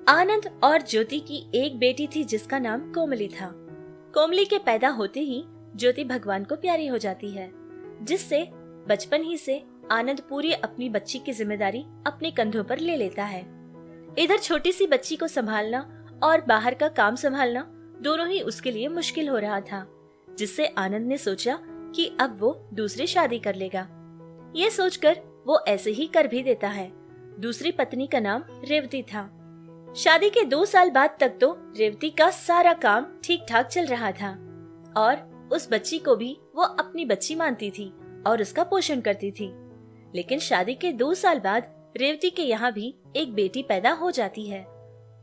आनंद और ज्योति की एक बेटी थी जिसका नाम कोमली था। कोमली के पैदा होते ही ज्योति भगवान को प्यारी हो जाती है, जिससे बचपन ही से आनंद पूरी अपनी बच्ची की जिम्मेदारी अपने कंधों पर ले लेता है। इधर छोटी सी बच्ची को संभालना और बाहर का काम संभालना दोनों ही उसके लिए मुश्किल हो रहा था, जिससे आनंद ने सोचा कि अब वो दूसरी शादी कर लेगा। ये सोचकर वो ऐसे ही कर भी देता है। दूसरी पत्नी का नाम रेवती था। शादी के 2 साल बाद तक तो रेवती का सारा काम ठीक ठाक चल रहा था और उस बच्ची को भी वो अपनी बच्ची मानती थी और उसका पोषण करती थी। लेकिन शादी के 2 साल बाद रेवती के यहाँ भी एक बेटी पैदा हो जाती है।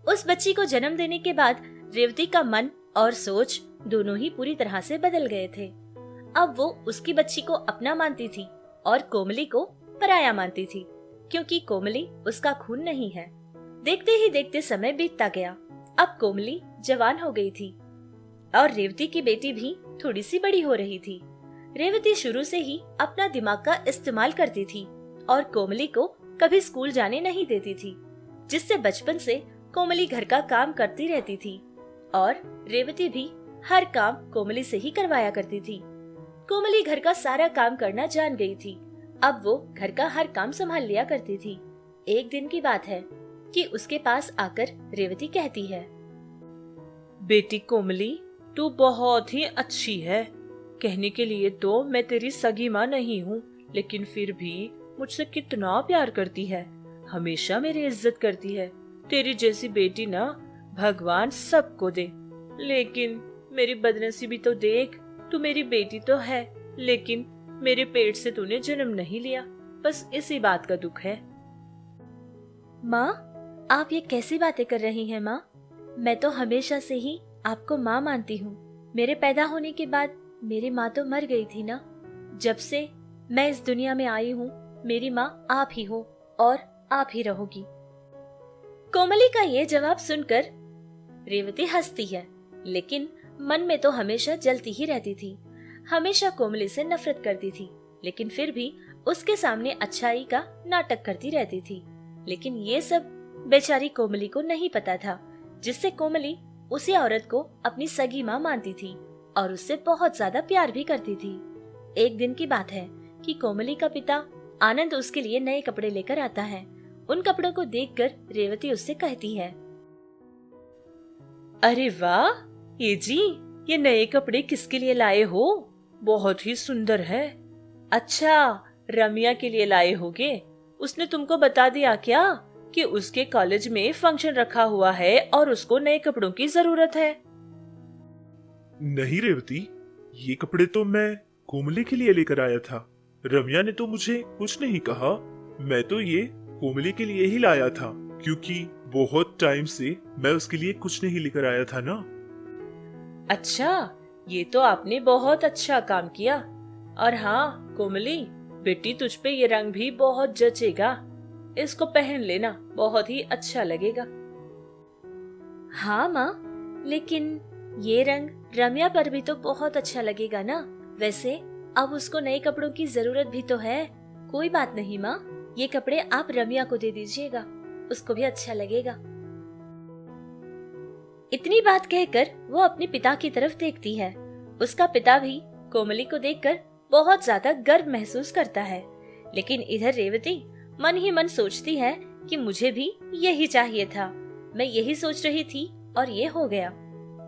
उस बच्ची को जन्म देने के बाद रेवती का मन और सोच दोनों ही पूरी तरह से बदल गए थे। अब वो उसकी बच्ची को अपना मानती थी और कोमली को पराया मानती थी, क्योंकि कोमली उसका खून नहीं है। देखते ही देखते समय बीतता गया। अब कोमली जवान हो गई थी और रेवती की बेटी भी थोड़ी सी बड़ी हो रही थी। रेवती शुरू से ही अपना दिमाग का इस्तेमाल करती थी और कोमली को कभी स्कूल जाने नहीं देती थी, जिससे बचपन से कोमली घर का काम करती रहती थी और रेवती भी हर काम कोमली से ही करवाया करती थी। कोमली घर का सारा काम करना जान गई थी। अब वो घर का हर काम संभाल लिया करती थी। एक दिन की बात है कि उसके पास आकर रेवती कहती है, बेटी कोमली, तू बहुत ही अच्छी है। कहने के लिए तो मैं तेरी सगी माँ नहीं हूँ, लेकिन फिर भी मुझसे कितना प्यार करती है, हमेशा मेरी इज्जत करती है। तेरी जैसी बेटी ना भगवान सबको दे। लेकिन मेरी बदनसीबी तो देख, तू मेरी बेटी तो है, लेकिन मेरे पेट से तूने जन्म नहीं लिया। बस इसी बात का दुख है। माँ, आप ये कैसी बातें कर रही हैं माँ? मैं तो हमेशा से ही आपको माँ मानती हूँ। मेरे पैदा होने के बाद मेरी माँ तो मर गई थी ना। जब से मैं इस दुनिया में आई हूँ, मेरी माँ आप ही हो और आप ही रहोगी। कोमली का ये जवाब सुनकर रेवती हंसती है, लेकिन मन में तो हमेशा जलती ही रहती थी। हमेशा कोमली से नफरत करती थी, लेकिन फिर भी उसके सामने अच्छाई का नाटक करती रहती थी। लेकिन ये सब बेचारी कोमली को नहीं पता था, जिससे कोमली उसी औरत को अपनी सगी माँ मानती थी और उससे बहुत ज्यादा प्यार भी करती थी। एक दिन की बात है कि कोमली का पिता आनंद उसके लिए नए कपड़े लेकर आता है। उन कपड़ों को देखकर रेवती उससे कहती है, अरे वाह, ये जी, ये नए कपड़े किसके लिए लाए हो? बहुत ही सुंदर है। अच्छा, रमिया के लिए लाए होगे। उसने तुमको बता दिया क्या कि उसके कॉलेज में फंक्शन रखा हुआ है और उसको नए कपड़ों की जरूरत है? नहीं रेवती, ये कपड़े तो मैं कोमली के लिए लेकर आया था। रम्या ने तो मुझे कुछ नहीं कहा। मैं तो ये कोमली के लिए ही लाया था, क्योंकि बहुत टाइम से मैं उसके लिए कुछ नहीं लेकर आया था ना। अच्छा, ये तो आपने बहुत अच्छा काम किया। और हाँ कोमली, बेटी, तुझ पे ये रंग भी बहुत जचेगा। इसको पहन लेना, बहुत ही अच्छा लगेगा। हाँ माँ, लेकिन ये रंग रम्या पर भी तो बहुत अच्छा लगेगा ना। वैसे अब उसको नए कपड़ों की जरूरत भी तो है। कोई बात नहीं माँ, ये कपड़े आप रम्या को दे दीजिएगा, उसको भी अच्छा लगेगा। इतनी बात कहकर वो अपने पिता की तरफ देखती है। उसका पिता भी कोमली को देखकर बहुत ज्यादा गर्व महसूस करता है। लेकिन इधर रेवती मन ही मन सोचती है कि मुझे भी यही चाहिए था। मैं यही सोच रही थी और ये हो गया।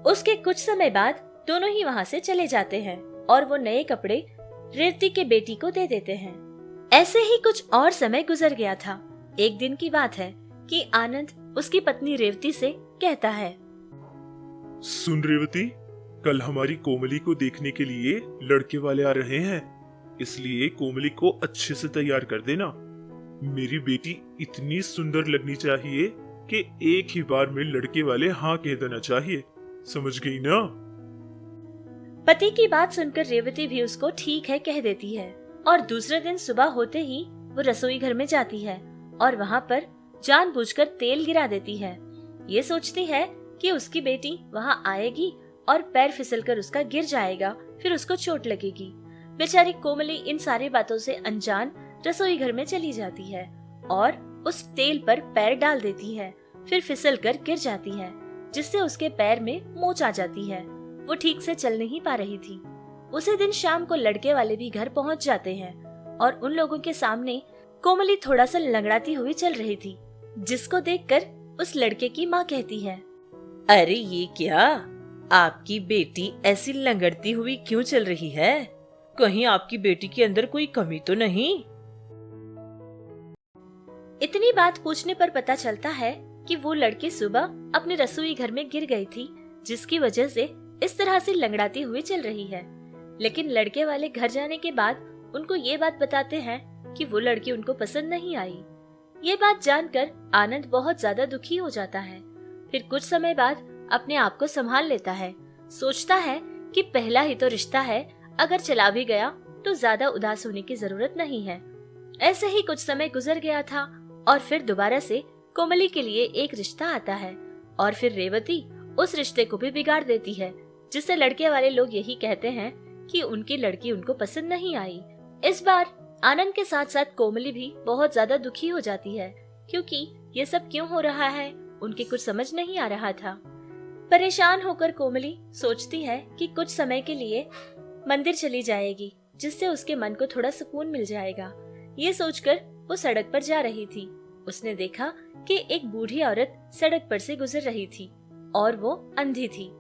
उसके कुछ समय बाद दोनों ही वहाँ से चले जाते हैं और वो नए कपड़े रेवती के बेटी को दे देते हैं। ऐसे ही कुछ और समय गुजर गया था। एक दिन की बात है कि आनंद उसकी पत्नी रेवती से कहता है, सुन रेवती, कल हमारी कोमली को देखने के लिए लड़के वाले आ रहे हैं, इसलिए कोमली को अच्छे से तैयार कर देना। मेरी बेटी इतनी सुंदर लगनी चाहिए कि एक ही बार में लड़के वाले हाँ कह देना चाहिए। समझ गई ना? पति की बात सुनकर रेवती भी उसको ठीक है कह देती है और दूसरे दिन सुबह होते ही वो रसोई घर में जाती है और वहाँ पर जानबूझकर तेल गिरा देती है। ये सोचती है कि उसकी बेटी वहाँ आएगी और पैर फिसलकर उसका गिर जाएगा, फिर उसको चोट लगेगी। बेचारी कोमली इन सारी बातों से अनजान रसोई घर में चली जाती है और उस तेल पर पैर डाल देती है फिर फिसल कर गिर जाती है, जिससे उसके पैर में मोच आ जाती है। वो ठीक से चल नहीं पा रही थी। उसी दिन शाम को लड़के वाले भी घर पहुंच जाते हैं और उन लोगों के सामने कोमली थोड़ा सा लंगड़ाती हुई चल रही थी, जिसको देखकर उस लड़के की माँ कहती है, अरे ये क्या, आपकी बेटी ऐसी लंगड़ती हुई क्यों चल रही है? कहीं आपकी बेटी के अंदर कोई कमी तो नहीं? इतनी बात पूछने पर पता चलता है कि वो लड़की सुबह अपने रसोई घर में गिर गई थी, जिसकी वजह से इस तरह से लंगड़ाती हुई चल रही है। लेकिन लड़के वाले घर जाने के बाद उनको ये बात बताते हैं कि वो लड़की उनको पसंद नहीं आई। ये बात जानकर आनंद बहुत ज्यादा दुखी हो जाता है। फिर कुछ समय बाद अपने आप को संभाल लेता है। सोचता है कि पहला ही तो रिश्ता है, अगर चला भी गया तो ज्यादा उदास होने की जरूरत नहीं है। ऐसे ही कुछ समय गुजर गया था और फिर दोबारा से कोमली के लिए एक रिश्ता आता है और फिर रेवती उस रिश्ते को भी बिगाड़ देती है, जिससे लड़के वाले लोग यही कहते हैं कि उनकी लड़की उनको पसंद नहीं आई। इस बार आनंद के साथ साथ कोमली भी बहुत ज्यादा दुखी हो जाती है, क्योंकि ये सब क्यों हो रहा है उनके कुछ समझ नहीं आ रहा था। परेशान होकर कोमली सोचती है कि कुछ समय के लिए मंदिर चली जाएगी, जिससे उसके मन को थोड़ा सुकून मिल जाएगा। ये सोचकर वो सड़क पर जा रही थी। उसने देखा कि एक बूढ़ी औरत सड़क पर से गुजर रही थी और वो अंधी थी।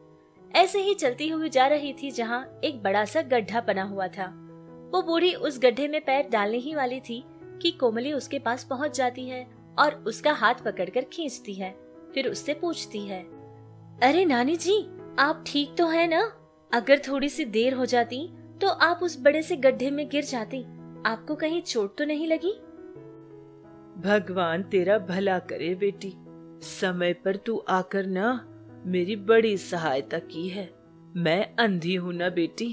ऐसे ही चलती हुई जा रही थी जहाँ एक बड़ा सा गड्ढा बना हुआ था। वो बूढ़ी उस गड्ढे में पैर डालने ही वाली थी कि कोमली उसके पास पहुँच जाती है और उसका हाथ पकड़कर खींचती है। फिर उससे पूछती है, अरे नानी जी, आप ठीक तो है ना? अगर थोड़ी सी देर हो जाती तो आप उस बड़े से गड्ढे में गिर जाती। आपको कहीं चोट तो नहीं लगी? भगवान तेरा भला करे बेटी, समय पर तू आकर ना मेरी बड़ी सहायता की है। मैं अंधी हूँ ना बेटी,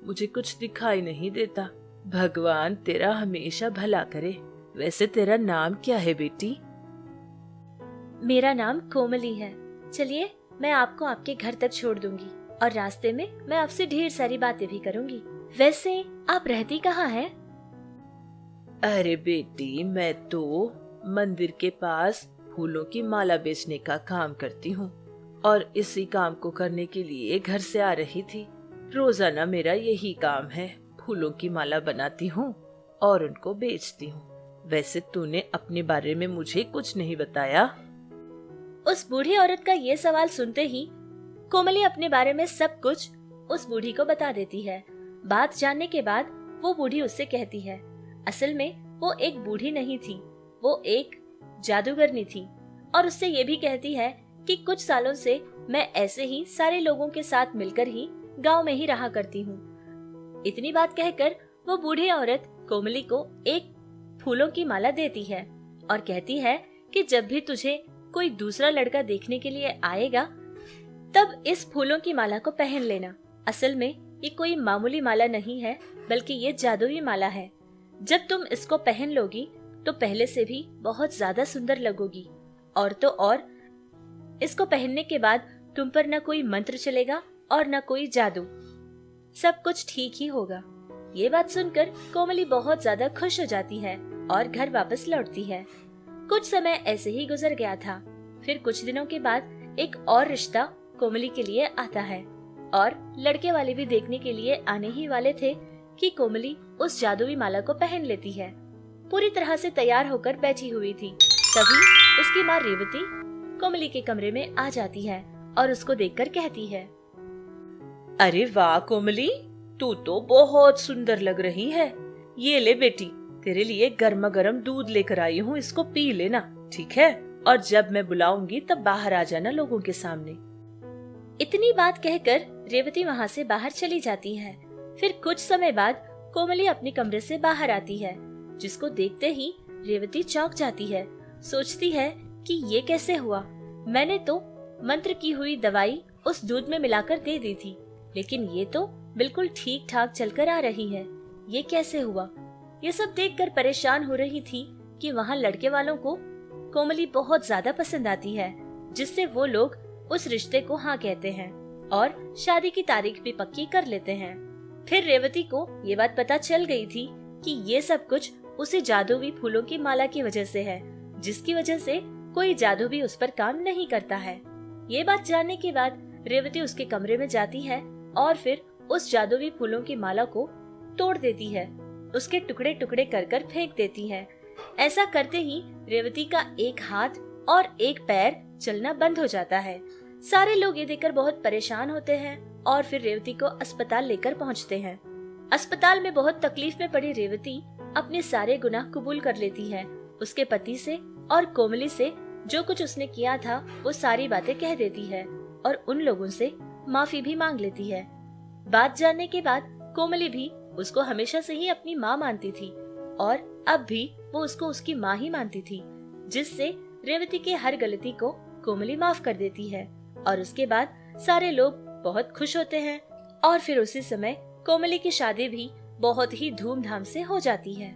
मुझे कुछ दिखाई नहीं देता। भगवान तेरा हमेशा भला करे। वैसे तेरा नाम क्या है बेटी? मेरा नाम कोमली है। चलिए, मैं आपको आपके घर तक छोड़ दूंगी और रास्ते में मैं आपसे ढेर सारी बातें भी करूंगी। वैसे आप रहती कहाँ हैं? अरे बेटी, मैं तो मंदिर के पास फूलों की माला बेचने का काम करती हूँ और इसी काम को करने के लिए घर से आ रही थी। रोजाना मेरा यही काम है, फूलों की माला बनाती हूँ और उनको बेचती हूँ। वैसे तूने अपने बारे में मुझे कुछ नहीं बताया। उस बूढ़ी औरत का ये सवाल सुनते ही कोमली अपने बारे में सब कुछ उस बूढ़ी को बता देती है। बात जानने के बाद वो बूढ़ी उससे कहती है, असल में वो एक बूढ़ी नहीं थी, वो एक जादूगरनी थी। और उससे ये भी कहती है कि कुछ सालों से मैं ऐसे ही सारे लोगों के साथ मिलकर ही गांव में ही रहा करती हूँ। इतनी बात कहकर वो बूढ़ी औरत कोमली को एक फूलों की माला देती है और कहती है कि जब भी तुझे कोई दूसरा लड़का देखने के लिए आएगा तब इस फूलों की माला को पहन लेना। असल में ये कोई मामूली माला नहीं है, बल्कि ये जादुई माला है। जब तुम इसको पहन लोगी तो पहले से भी बहुत ज्यादा सुंदर लगोगी। और तो और इसको पहनने के बाद तुम पर न कोई मंत्र चलेगा और न कोई जादू, सब कुछ ठीक ही होगा। ये बात सुनकर कोमली बहुत ज्यादा खुश हो जाती है और घर वापस लौटती है। कुछ समय ऐसे ही गुजर गया था। फिर कुछ दिनों के बाद एक और रिश्ता कोमली के लिए आता है और लड़के वाले भी देखने के लिए आने ही वाले थे कि कोमली उस जादुई माला को पहन लेती है। पूरी तरह से तैयार होकर बैठी हुई थी, तभी उसकी माँ रेवती कोमली के कमरे में आ जाती है और उसको देखकर कहती है, अरे वाह कोमली, तू तो बहुत सुंदर लग रही है। ये ले बेटी, तेरे लिए गर्मा गर्म दूध लेकर आई हूँ, इसको पी लेना, ठीक है? और जब मैं बुलाऊंगी तब बाहर आ जाना लोगों के सामने। इतनी बात कहकर रेवती वहाँ से बाहर चली जाती है। फिर कुछ समय बाद कोमली अपने कमरे से बाहर आती है, जिसको देखते ही रेवती चौंक जाती है। सोचती है कि ये कैसे हुआ? मैंने तो मंत्र की हुई दवाई उस दूध में मिलाकर दे दी थी, लेकिन ये तो बिल्कुल ठीक ठाक चलकर आ रही है। ये कैसे हुआ? ये सब देखकर परेशान हो रही थी कि वहाँ लड़के वालों को कोमली बहुत ज्यादा पसंद आती है, जिससे वो लोग उस रिश्ते को हाँ कहते हैं और शादी की तारीख भी पक्की कर लेते हैं। फिर रेवती को ये बात पता चल गई थी कि ये सब कुछ उसी जादुई फूलों की माला की वजह से है, जिसकी वजह से कोई जादू भी उस पर काम नहीं करता है। ये बात जानने के बाद रेवती उसके कमरे में जाती है और फिर उस जादुई फूलों की माला को तोड़ देती है, उसके टुकड़े टुकड़े कर कर फेंक देती है। ऐसा करते ही रेवती का एक हाथ और एक पैर चलना बंद हो जाता है। सारे लोग ये देखकर बहुत परेशान होते हैं और फिर रेवती को अस्पताल लेकर पहुंचते हैं। अस्पताल में बहुत तकलीफ में पड़ी रेवती अपने सारे गुनाह कबूल कर लेती है। उसके पति से और कोमली से जो कुछ उसने किया था वो सारी बातें कह देती है और उन लोगों से माफी भी मांग लेती है। बात जानने के बाद कोमली भी उसको हमेशा से ही अपनी माँ मानती थी और अब भी वो उसको उसकी माँ ही मानती थी, जिससे रेवती की हर गलती को कोमली माफ कर देती है और उसके बाद सारे लोग बहुत खुश होते हैं और फिर उसी समय कोमली की शादी भी बहुत ही धूमधाम से हो जाती है।